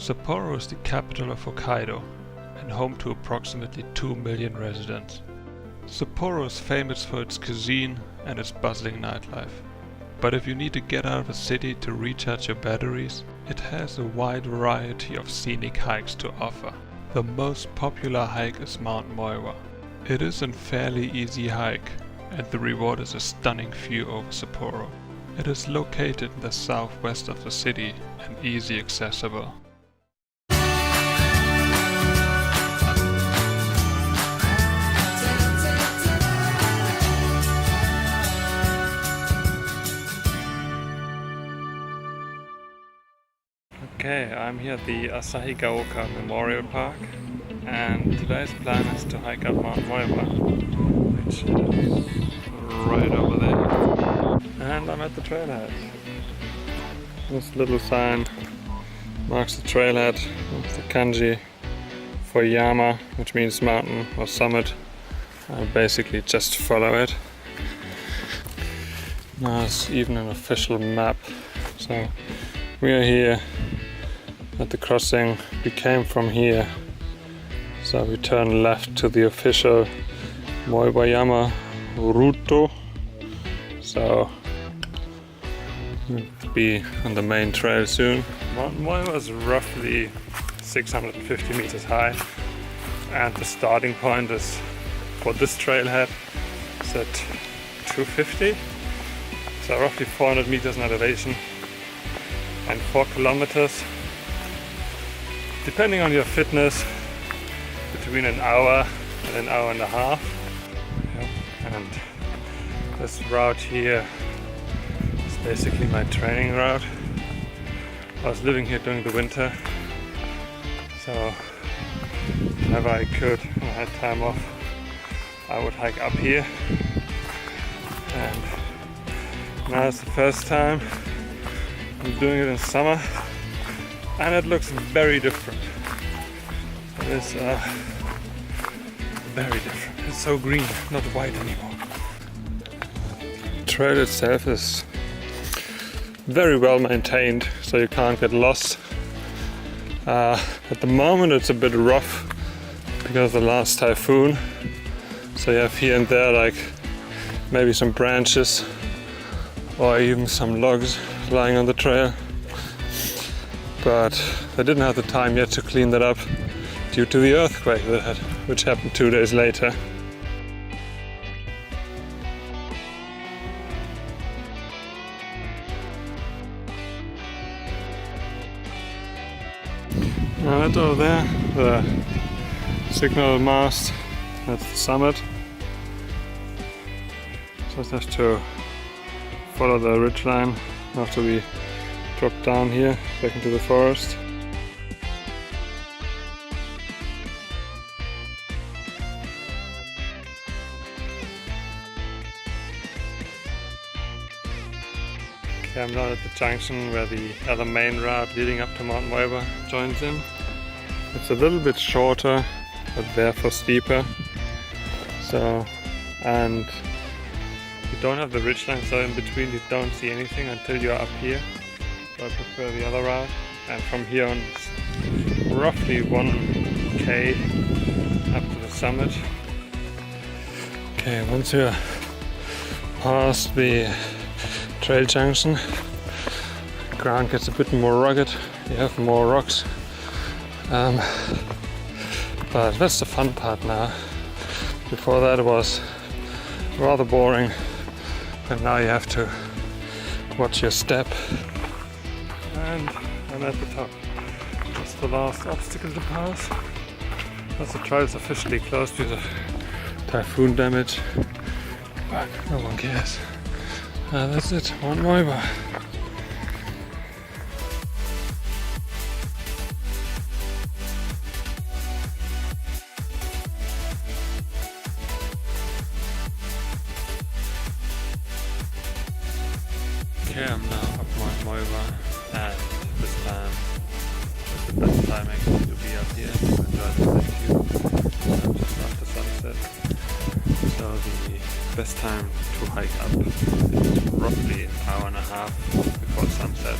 Sapporo is the capital of Hokkaido and home to approximately 2 million residents. Sapporo is famous for its cuisine and its bustling nightlife. But if you need to get out of the city to recharge your batteries, it has a wide variety of scenic hikes to offer. The most popular hike is Mount Moiwa. It is a fairly easy hike, and the reward is a stunning view over Sapporo. It is located in the southwest of the city and easy accessible. Okay, I'm here at the Asahikaoka Memorial Park, and today's plan is to hike up Mount Moiwa, which is right over there. And I'm at the trailhead. This little sign marks the trailhead with the kanji for Yama, which means mountain or summit. I basically just follow it. Now it's even an official map. So we are here at the crossing. We came from here, so we turn left to the official Moiwa route. So we'll be on the main trail soon. Mount Moiwa is roughly 650 meters high, and the starting point is for this trailhead is at 250, so roughly 400 meters in elevation and 4 kilometers. Depending on your fitness, between an hour and an hour and a half. And this route here is basically my training route. I was living here during the winter, so whenever I could, when I had time off, I would hike up here. And now it's the first time I'm doing it in summer, and it looks very different. It is very different. It's so green, not white anymore. The trail itself is very well maintained, so you can't get lost. At the moment it's a bit rough because of the last typhoon, so you have here and there like maybe some branches or even some logs lying on the trail. But they didn't have the time yet to clean that up due to the earthquake which happened 2 days later. Now that's over there, the signal mast, that's the summit. Just have to follow the ridgeline after we drop down here back into the forest. Okay, I'm now at the junction where the other main route leading up to Mount Moiwa joins in. It's a little bit shorter, but therefore steeper. So, and you don't have the ridgeline, so in between you don't see anything until you're up here. So I prefer the other route, and from here on it's roughly 1k up to the summit. Okay, once you're past the trail junction, the ground gets a bit more rugged, you have more rocks, but that's the fun part now. Before that it was rather boring, but now you have to watch your step. And I'm at the top. That's the last obstacle to pass. As the trail is officially closed due to typhoon damage, but no one cares. That's it, Mount Moiwa. Okay, I'm now up Mount Moiwa, and this time is the best time actually to be up here to enjoy the view just after sunset. So the best time to hike up is roughly an hour and a half before sunset.